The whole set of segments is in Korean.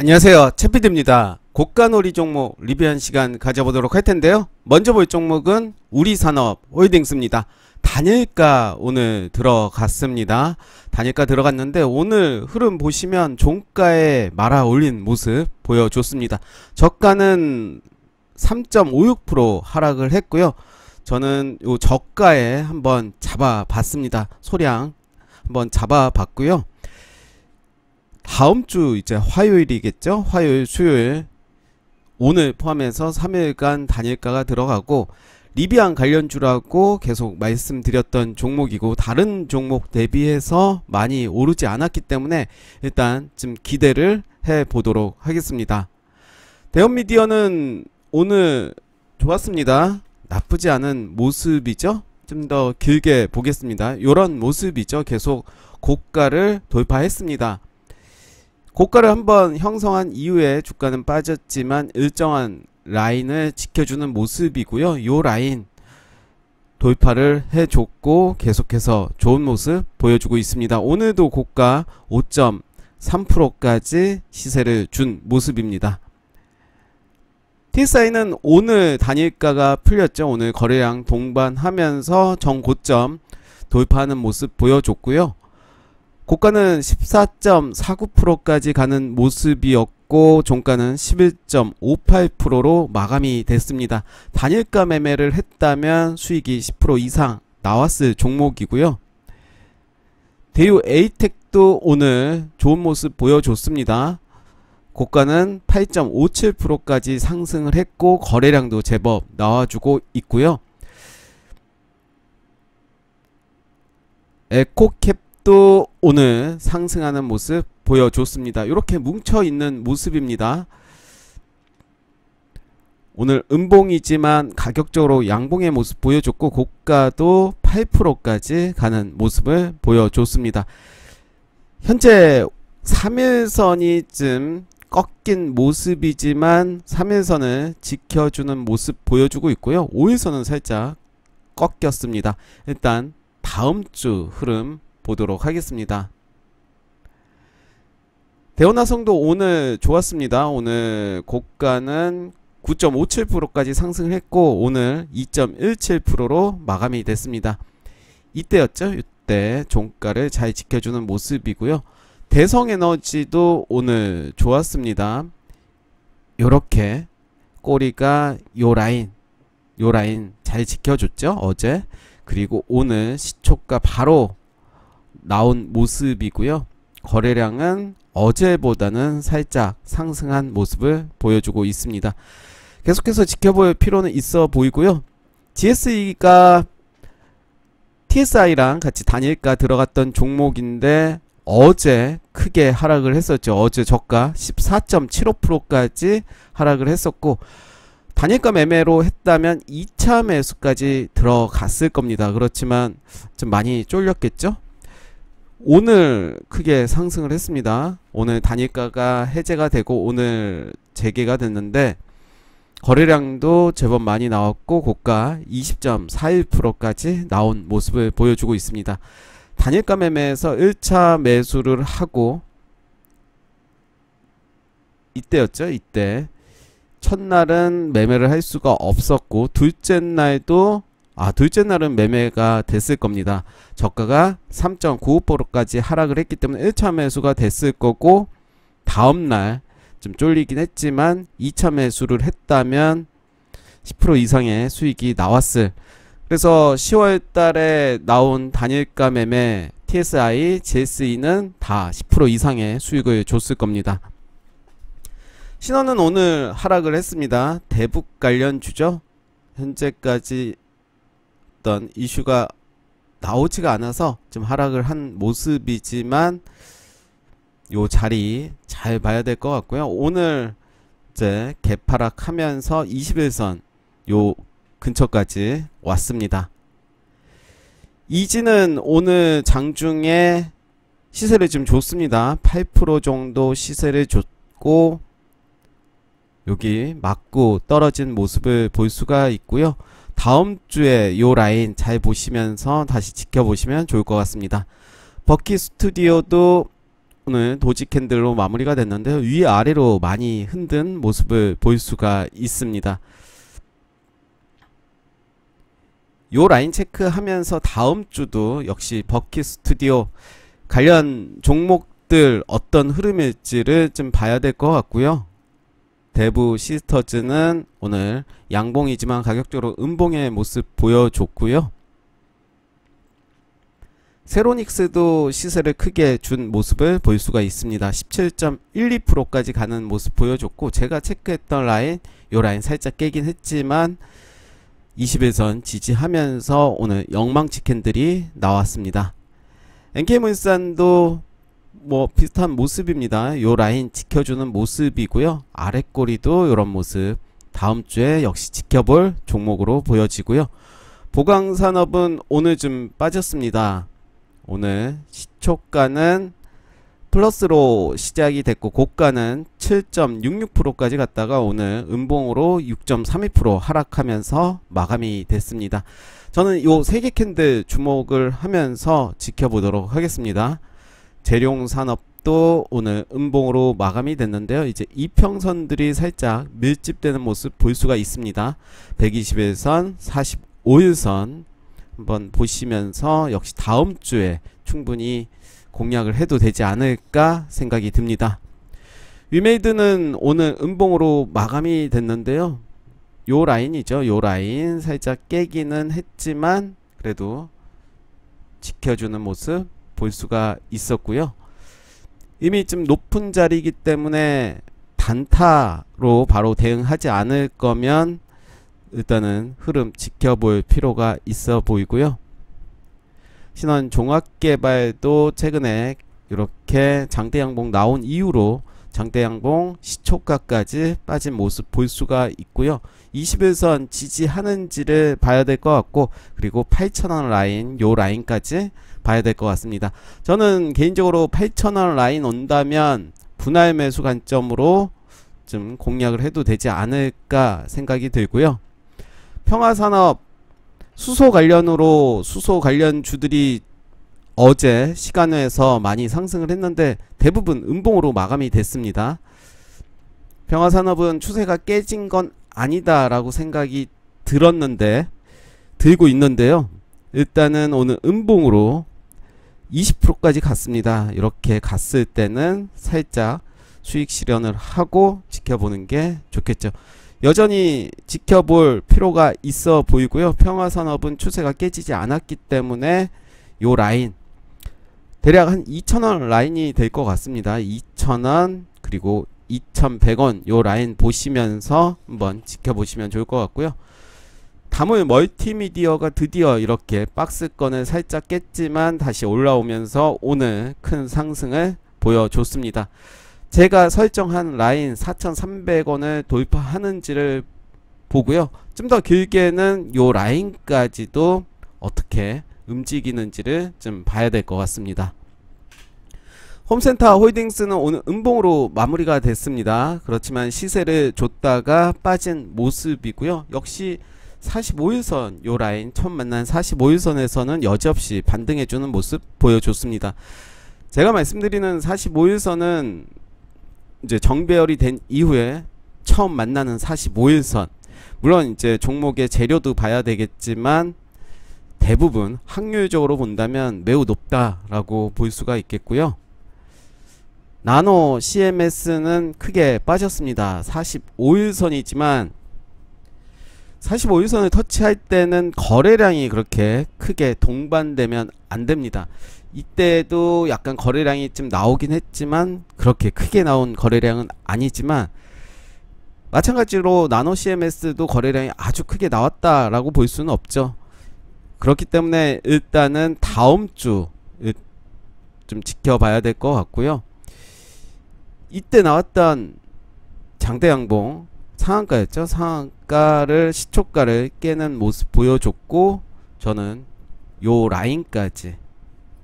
안녕하세요, 채피디입니다. 고가놀이 종목 리뷰한 시간 가져보도록 할 텐데요. 먼저 볼 종목은 우리산업 홀딩스입니다. 단일가 오늘 들어갔습니다. 단일가 들어갔는데 오늘 흐름 보시면 종가에 말아 올린 모습 보여줬습니다. 저가는 3.56% 하락을 했고요. 저는 요 저가에 한번 잡아봤습니다. 소량 한번 잡아봤고요. 다음주 이제 화요일이겠죠. 화요일 수요일 오늘 포함해서 3일간 단일가가 들어가고 리비안 관련주라고 계속 말씀드렸던 종목이고 다른 종목 대비해서 많이 오르지 않았기 때문에 일단 좀 기대를 해 보도록 하겠습니다. 대형미디어는 오늘 좋았습니다. 나쁘지 않은 모습이죠. 좀 더 길게 보겠습니다. 요런 모습이죠. 계속 고가를 돌파했습니다. 고가를 한번 형성한 이후에 주가는 빠졌지만 일정한 라인을 지켜주는 모습이고요. 요 라인 돌파를 해줬고 계속해서 좋은 모습 보여주고 있습니다. 오늘도 고가 5.3%까지 시세를 준 모습입니다. TSI는 오늘 단일가가 풀렸죠. 오늘 거래량 동반하면서 정고점 돌파하는 모습 보여줬고요. 고가는 14.49%까지 가는 모습이었고 종가는 11.58%로 마감이 됐습니다. 단일가 매매를 했다면 수익이 10% 이상 나왔을 종목이고요. 대유 에이텍도 오늘 좋은 모습 보여줬습니다. 고가는 8.57%까지 상승을 했고 거래량도 제법 나와주고 있고요. 에코캡 또 오늘 상승하는 모습 보여줬습니다. 이렇게 뭉쳐있는 모습입니다. 오늘 음봉이지만 가격적으로 양봉의 모습 보여줬고 고가도 8%까지 가는 모습을 보여줬습니다. 현재 3일선이 좀 꺾인 모습이지만 3일선을 지켜주는 모습 보여주고 있고요. 5일선은 살짝 꺾였습니다. 일단 다음주 흐름 보도록 하겠습니다. 대원화성도 오늘 좋았습니다. 오늘 고가는 9.57%까지 상승을 했고 오늘 2.17%로 마감이 됐습니다. 이때였죠. 이때 종가를 잘 지켜주는 모습이고요. 대성에너지도 오늘 좋았습니다. 요렇게 꼬리가 요 라인 잘 지켜줬죠. 어제. 그리고 오늘 시초가 바로 나온 모습이고요. 거래량은 어제보다는 살짝 상승한 모습을 보여주고 있습니다. 계속해서 지켜볼 필요는 있어 보이고요. GSE가 TSI랑 같이 단일가 들어갔던 종목인데 어제 크게 하락을 했었죠. 어제 저가 14.75%까지 하락을 했었고 단일가 매매로 했다면 2차 매수까지 들어갔을 겁니다. 그렇지만 좀 많이 쫄렸겠죠. 오늘 크게 상승을 했습니다. 오늘 단일가가 해제가 되고 오늘 재개가 됐는데 거래량도 제법 많이 나왔고 고가 20.41%까지 나온 모습을 보여주고 있습니다. 단일가 매매에서 1차 매수를 하고 이때였죠. 이때 첫날은 매매를 할 수가 없었고 둘째 날은 매매가 됐을 겁니다. 저가가 3.95%까지 하락을 했기 때문에 1차 매수가 됐을 거고 다음날 좀 쫄리긴 했지만 2차 매수를 했다면 10% 이상의 수익이 나왔을. 그래서 10월 달에 나온 단일가 매매 TSI, GSE는 다 10% 이상의 수익을 줬을 겁니다. 신원은 오늘 하락을 했습니다. 대북 관련주죠. 현재까지 어떤 이슈가 나오지가 않아서 좀 하락을 한 모습이지만 요 자리 잘 봐야 될 것 같고요. 오늘 이제 개파락하면서 21선 요 근처까지 왔습니다. 이지는 오늘 장중에 시세를 좀 줬습니다. 8% 정도 시세를 줬고 여기 맞고 떨어진 모습을 볼 수가 있고요. 다음 주에 요 라인 잘 보시면서 다시 지켜보시면 좋을 것 같습니다. 버키 스튜디오도 오늘 도지 캔들로 마무리가 됐는데요. 위아래로 많이 흔든 모습을 볼 수가 있습니다. 요 라인 체크하면서 다음 주도 역시 버킷 스튜디오 관련 종목들 어떤 흐름일지를 좀 봐야 될 것 같고요. 대부 시스터즈는 오늘 양봉이지만 가격적으로 음봉의 모습 보여줬고요. 세로닉스도 시세를 크게 준 모습을 볼 수가 있습니다. 17.12%까지 가는 모습 보여줬고, 제가 체크했던 라인, 요 라인 살짝 깨긴 했지만 21선 지지하면서 오늘 영망치 캔들이 나왔습니다. NK물산도 뭐 비슷한 모습입니다. 요 라인 지켜주는 모습이고요. 아래 꼬리도 요런 모습 다음 주에 역시 지켜볼 종목으로 보여지고요. 보강산업은 오늘 좀 빠졌습니다. 오늘 시초가는 플러스로 시작이 됐고 고가는 7.66%까지 갔다가 오늘 음봉으로 6.32% 하락하면서 마감이 됐습니다. 저는 요 3개 캔들 주목을 하면서 지켜보도록 하겠습니다. 재룡산업도 오늘 음봉으로 마감이 됐는데요. 이제 이평선들이 살짝 밀집되는 모습 볼 수가 있습니다. 121선, 45일선 한번 보시면서 역시 다음 주에 충분히 공략을 해도 되지 않을까 생각이 듭니다. 위메이드는 오늘 음봉으로 마감이 됐는데요. 요 라인이죠. 요 라인 살짝 깨기는 했지만 그래도 지켜주는 모습 볼 수가 있었고요. 이미 좀 높은 자리이기 때문에 단타로 바로 대응하지 않을 거면 일단은 흐름 지켜볼 필요가 있어 보이고요. 신원 종합개발도 최근에 이렇게 장대양봉 나온 이후로 장대양봉 시초가까지 빠진 모습 볼 수가 있고요. 21선 지지하는지를 봐야 될 것 같고, 그리고 8,000원 라인 요 라인까지 봐야 될 것 같습니다. 저는 개인적으로 8,000원 라인 온다면 분할 매수 관점으로 좀 공략을 해도 되지 않을까 생각이 들고요. 평화산업 수소 관련으로 수소 관련 주들이 어제 시간외에서 많이 상승을 했는데 대부분 음봉으로 마감이 됐습니다. 평화산업은 추세가 깨진 건 아니다 라고 생각이 들고 있는데요. 일단은 오늘 음봉으로 20%까지 갔습니다. 이렇게 갔을 때는 살짝 수익 실현을 하고 지켜보는 게 좋겠죠. 여전히 지켜볼 필요가 있어 보이고요. 평화산업은 추세가 깨지지 않았기 때문에 요 라인 대략 한 2,000원 라인이 될 것 같습니다. 2,000원 그리고 2,100원 요 라인 보시면서 한번 지켜보시면 좋을 것 같고요. 다물 멀티미디어가 드디어 이렇게 박스권을 살짝 깼지만 다시 올라오면서 오늘 큰 상승을 보여줬습니다. 제가 설정한 라인 4,300원을 돌파하는지를 보고요. 좀 더 길게는 요 라인까지도 어떻게 움직이는지를 좀 봐야 될 것 같습니다. 홈센터 홀딩스는 오늘 음봉으로 마무리가 됐습니다. 그렇지만 시세를 줬다가 빠진 모습이고요. 역시 45일선 요 라인 처음 만난 45일선에서는 여지없이 반등해주는 모습 보여줬습니다. 제가 말씀드리는 45일선은 이제 정배열이 된 이후에 처음 만나는 45일선, 물론 이제 종목의 재료도 봐야 되겠지만 대부분 확률적으로 본다면 매우 높다라고 볼 수가 있겠고요. 나노 CMS는 크게 빠졌습니다. 45일선이지만 45일선을 터치할 때는 거래량이 그렇게 크게 동반되면 안 됩니다. 이때도 약간 거래량이 좀 나오긴 했지만 그렇게 크게 나온 거래량은 아니지만, 마찬가지로 나노 CMS도 거래량이 아주 크게 나왔다라고 볼 수는 없죠. 그렇기 때문에 일단은 다음 주 좀 지켜봐야 될 것 같고요. 이때 나왔던 장대양봉 상한가였죠. 상한가를 시초가를 깨는 모습 보여줬고, 저는 요 라인까지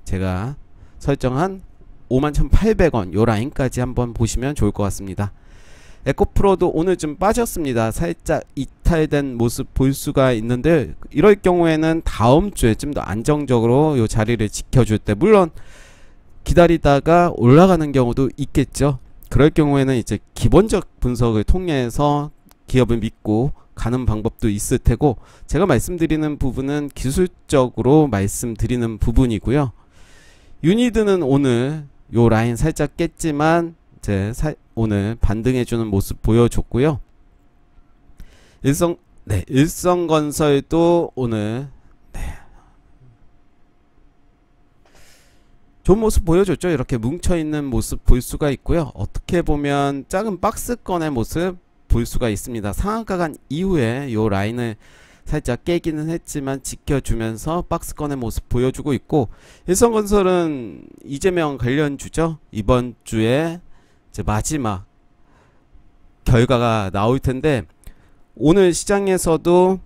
제가 설정한 51,800원 요 라인까지 한번 보시면 좋을 것 같습니다. 에코프로도 오늘 좀 빠졌습니다. 살짝 이탈된 모습 볼 수가 있는데, 이럴 경우에는 다음 주에 좀 더 안정적으로 요 자리를 지켜줄 때, 물론 기다리다가 올라가는 경우도 있겠죠. 그럴 경우에는 이제 기본적 분석을 통해서 기업을 믿고 가는 방법도 있을 테고, 제가 말씀드리는 부분은 기술적으로 말씀드리는 부분이고요. 유니드는 오늘 요 라인 살짝 깼지만 이제 오늘 반등해주는 모습 보여줬고요. 일성건설도 오늘 좋은 모습 보여줬죠. 이렇게 뭉쳐있는 모습 볼 수가 있고요. 어떻게 보면 작은 박스권의 모습 볼 수가 있습니다. 상한가 간 이후에 요 라인을 살짝 깨기는 했지만 지켜주면서 박스권의 모습 보여주고 있고, 일성건설은 이재명 관련주죠. 이번 주에 이제 마지막 결과가 나올 텐데, 오늘 시장에서도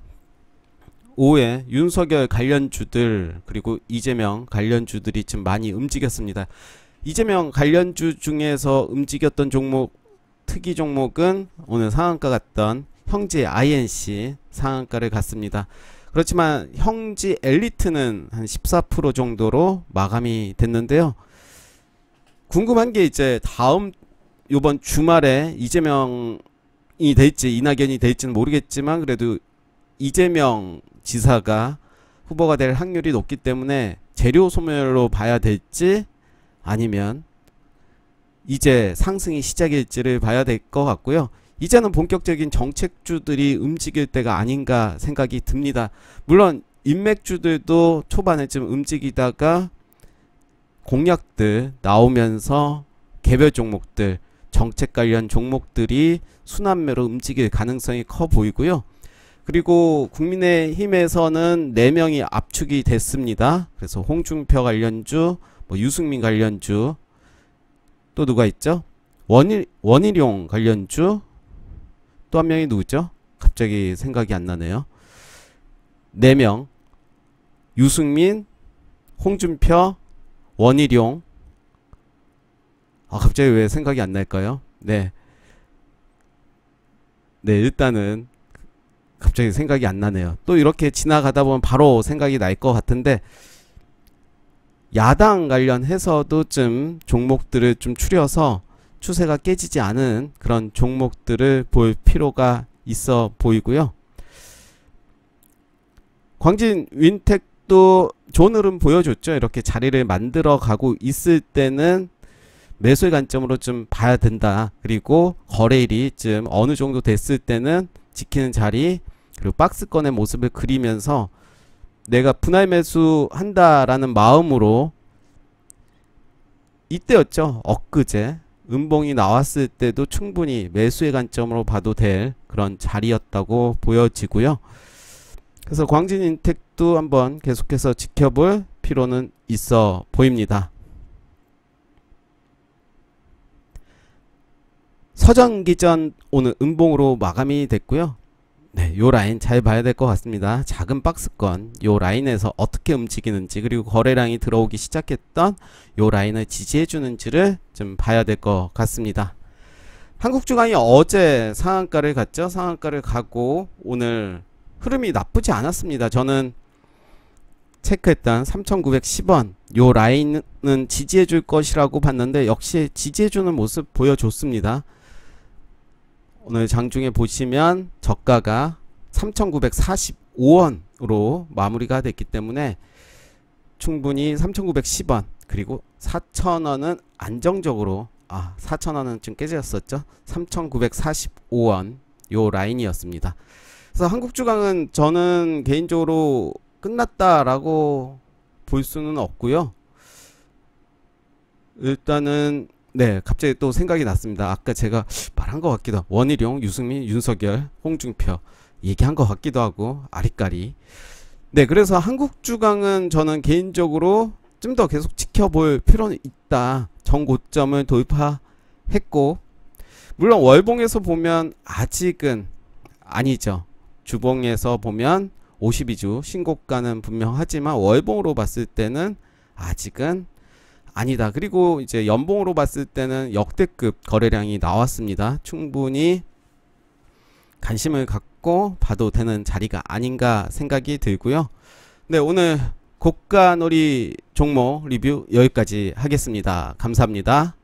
오후에 윤석열 관련주들 그리고 이재명 관련주들이 좀 많이 움직였습니다. 이재명 관련주 중에서 움직였던 종목, 특이 종목은 오늘 상한가 갔던 형지 INC 상한가를 갔습니다. 그렇지만 형지 엘리트는 한 14% 정도로 마감이 됐는데요. 궁금한 게 이제 다음 요번 주말에 이재명이 될지 이낙연이 될지는 모르겠지만, 그래도 이재명 지사가 후보가 될 확률이 높기 때문에 재료 소멸로 봐야 될지 아니면 이제 상승이 시작일지를 봐야 될 것 같고요. 이제는 본격적인 정책주들이 움직일 때가 아닌가 생각이 듭니다. 물론 인맥주들도 초반에 좀 움직이다가 공약들 나오면서 개별 종목들, 정책 관련 종목들이 순환매로 움직일 가능성이 커 보이고요. 그리고 국민의힘에서는 4명이 압축이 됐습니다. 그래서 홍준표 관련주, 유승민 관련주, 또 누가 있죠? 원희룡 관련주, 또 한 명이 누구죠? 갑자기 생각이 안 나네요. 4명, 유승민, 홍준표, 원희룡. 갑자기 왜 생각이 안 날까요? 네, 일단은 갑자기 생각이 안 나네요. 또 이렇게 지나가다 보면 바로 생각이 날 것 같은데, 야당 관련해서도 좀 종목들을 좀 추려서 추세가 깨지지 않은 그런 종목들을 볼 필요가 있어 보이고요. 광진 윈텍도 좋은 흐름 보여줬죠. 이렇게 자리를 만들어 가고 있을 때는 매수의 관점으로 좀 봐야 된다. 그리고 거래일이 좀 어느 정도 됐을 때는 지키는 자리, 그리고 박스권의 모습을 그리면서 내가 분할 매수 한다라는 마음으로, 이때였죠. 엊그제 음봉이 나왔을 때도 충분히 매수의 관점으로 봐도 될 그런 자리였다고 보여지고요. 그래서 광진인텍도 한번 계속해서 지켜볼 필요는 있어 보입니다. 서전기전 오늘 음봉으로 마감이 됐고요. 네, 요 라인 잘 봐야 될 것 같습니다. 작은 박스권 요 라인에서 어떻게 움직이는지, 그리고 거래량이 들어오기 시작했던 요 라인을 지지해 주는지를 좀 봐야 될 것 같습니다. 한국주간이 어제 상한가를 갔죠. 상한가를 가고 오늘 흐름이 나쁘지 않았습니다. 저는 체크했던 3,910원 요 라인은 지지해 줄 것이라고 봤는데, 역시 지지해 주는 모습 보여줬습니다. 오늘 장중에 보시면 저가가 3,945원으로 마무리가 됐기 때문에 충분히 3,910원, 그리고 4,000원은 안정적으로, 4,000원은 좀 깨졌었죠. 3,945원 요 라인이었습니다. 그래서 한국주강은 저는 개인적으로 끝났다라고 볼 수는 없고요. 일단은 갑자기 또 생각이 났습니다. 아까 제가 말한 것 같기도 하고, 원희룡, 유승민, 윤석열, 홍준표 얘기한 것 같기도 하고, 아리까리. 그래서 한국주강은 저는 개인적으로 좀 더 계속 지켜볼 필요는 있다. 전고점을 돌파했고, 물론 월봉에서 보면 아직은 아니죠. 주봉에서 보면 52주 신고가는 분명하지만 월봉으로 봤을 때는 아직은 아니다. 그리고 이제 연봉으로 봤을 때는 역대급 거래량이 나왔습니다. 충분히 관심을 갖고 봐도 되는 자리가 아닌가 생각이 들고요. 오늘 고가놀이 종목 리뷰 여기까지 하겠습니다. 감사합니다.